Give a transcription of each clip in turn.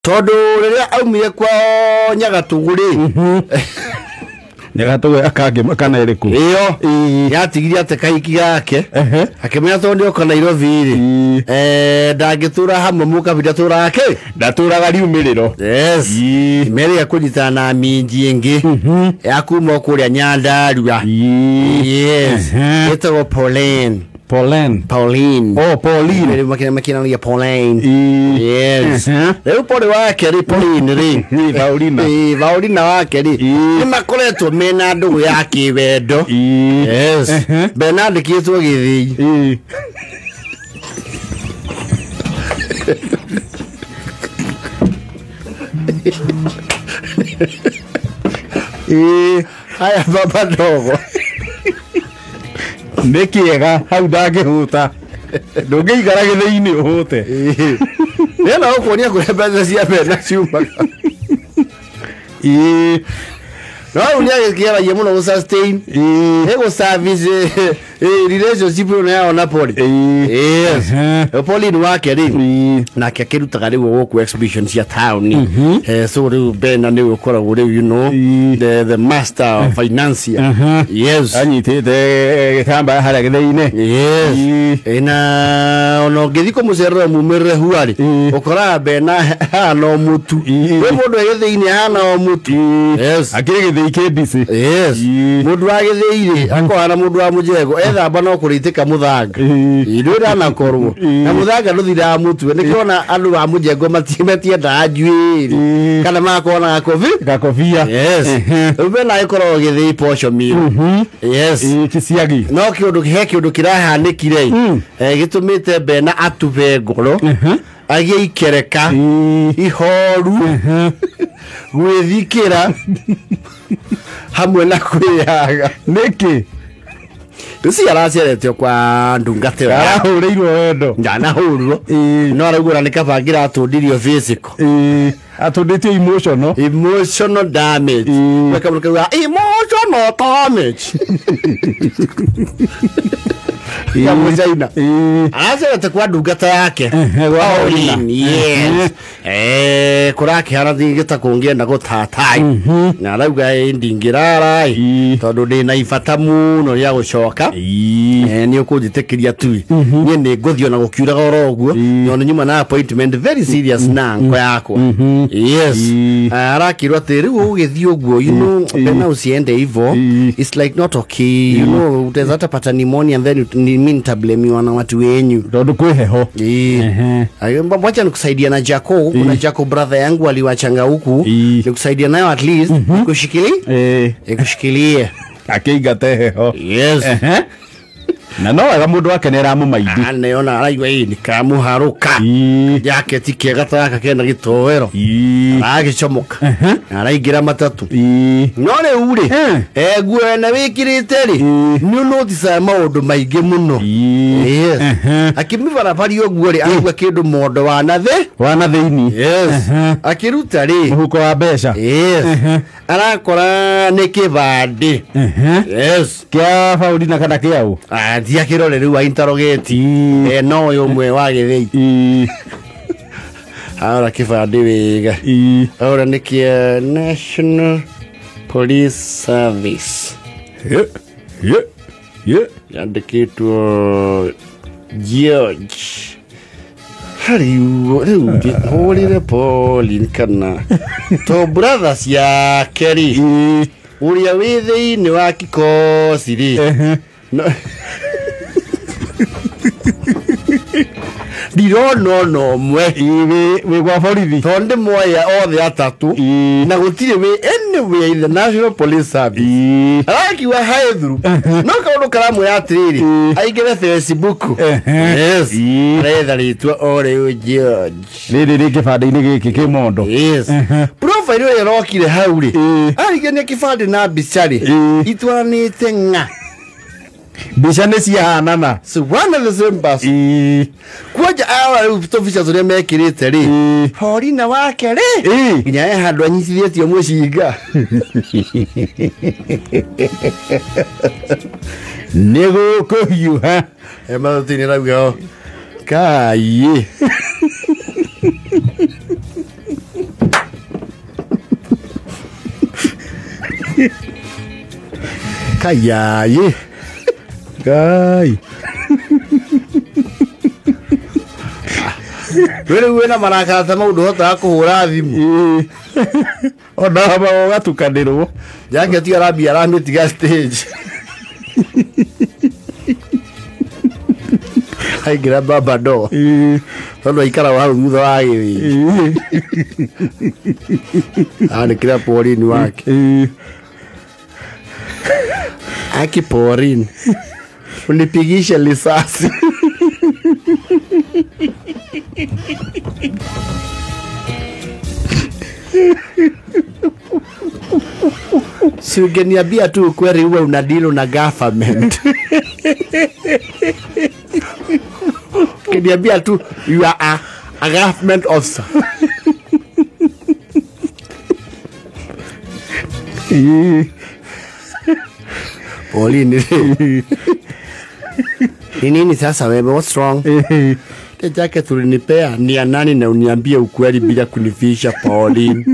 Todo riria aumire kwa Nyagatuguri Nyagatuguri akage makana iriku iyo yatigiria ate kaiki yake akimenya tondi oka Nairobi ri ndagitura hamwe mukabida turake ndaturaga riumiriro yes meri ya kunyitana na minji ingi yakuma kuria Nyandarua yes etwo Pauline. Oh, Pauline. Makina ya Pauline. Yes. Leo pole wake ri Pauline ri. Paulina wake ri. Ni makoretwo mena ndugu yake wendo. Yes. Bena ndikitwo githi. Haya baba dogo. Nekiega hau ndagihuta ndungiigara githii-ini uhute nena ukuonia kuria mbeca cia Bena ciumaga no unia gikiaragia muno gu sustain ego service relationship no yao na poli yes poli ni wake ri na kirutaga riu guku exhibition cia town so riu Bena ni ukoragwo riu you know the master of financier yes anyitite gitamba haria githii-ini yes ina ono githiko mucerera mumere huari ukora Bena hana mutu we mundu githii-ini hana mutu yes akiri githii busy yes mundu wa githii-ri akohana mundu wa mujego ethamba no kuritika muthanga irura na korwo na muthanga nuthira mutu nikiona andu wa mujego matienda ajwiri kana makona gakofia yes Bena ikorwo githii posho mio yes kisiagi no kiundu kiundu kirahanikire gitumite Bena atuve ngoro agie ikereka ihoru gwithikira hamwe na kwiyaga niki Rusi araceretio kwa ndungate wa arahurirwo wendo ndanahurwo no aragura nikabangira atundirio physical atunditio emotional damage wekamuka emotional damage ya mujaina aracerete kwa ndungata yake yes kurake harathigita kungienda gutatai na arauga ndingirarai tondu ndina ifata muno ya gucoka ni ukujitikiria tu nie ni nguthio na gukiuraga oroguo nyono nyuma na appointment very serious na ngo yakwa yes arakirwa ati riu ugithio guo you know Bena usiende hivyo it's like not okay you know there's that pneumonia and then you mean to blame you na watu wenyu ndo kweheho ayomba mwacha nikusaidia na Jaco kuna Jaco brother yangu aliwachanga huku nikusaidia nayo at least kushikilie akeigateheho yes na no aga mundu wake nera mumaidi aneona araigwa ni kamuharuka yake tikega taka kena gitowero agicomoka araigira matatu none uri guo na wikirite ri ni notice maundu maingi muno yes akimivara pari oguo ri aigwa kindu mondo wana thiini yes akiruta ri muhuko wa mbeca yes arakora ni kĩbandĩ yes kia Paulina kana kiau dia kirore riu wa interrogate no yo mwe wa githii ara kĩbandĩ wega ora ni kia National Police Service yandikitwo George riu horire Pauline kana to brothers ya Kerry uria withi-ini wa kikosi ri no mwe we gwa borithi tonde moya othe atatu na gutire we anyway the National Police Service arakiwa high through no kaundu karamu ya atiriri aigire Facebook yes retha ritwa ore George riri kĩbandĩ-inĩ gĩkĩ kĩmondo yes profile yo rokire hau ri arigania kĩbandĩ na bicari itwaranĩte nga mbica nĩ ciahanana so one of the same person kwaja awa officers ore mekirite ri Paulina wake ri nginya handu anyitithĩtio mũcinga nĩ gũkũhiũha mathutini rauga kai Kayaye. Gai. Wewe na marakata maundu hota kuhura thimu. Ona haba gatukanirwo. Jake ti arabia aramitiga stage. Aigira baba do. Tondu ikara wa thutha wa githi. Ani kira porini wake. Aki porini. Unipigisha lisasi. Si ungeniambia tu ukweli uwe unadilo na government. Ungeniambia tu you are a government officer. Pauline. Ni nini sasa wewe, what's wrong? Ile jacket ulinipea ni ya nani na uniambie ukweli bila kunifisha Pauline?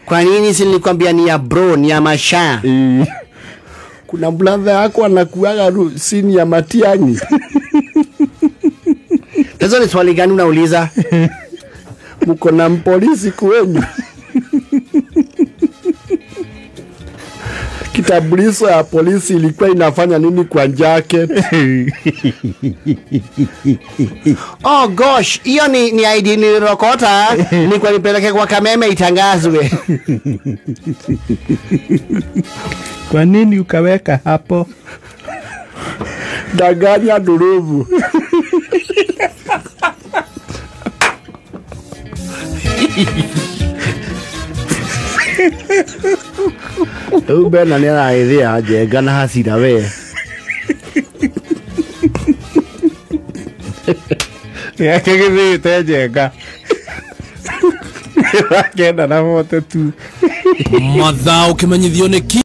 Kwa nini si nilikwambia ni ya bro, ni ya Masha? Kuna brother yako anakuaga sini ya Matiani. Hizo ni swali gani unauliza? Mko na polisi kwenu? Kitambulisho ya polisi ilikuwa inafanya nini kwa jacket? Oh gosh, hiyo ni ID nilirokota, ni kwa nipeleke kwa Kameme itangazwe. Kwa nini ukaweka hapo? Danganya duruvu. Bena ni araithia njenga na hasira we. Yake githite njenga. Wakenda na mote tu. Mathaa ukimenyithio nĩ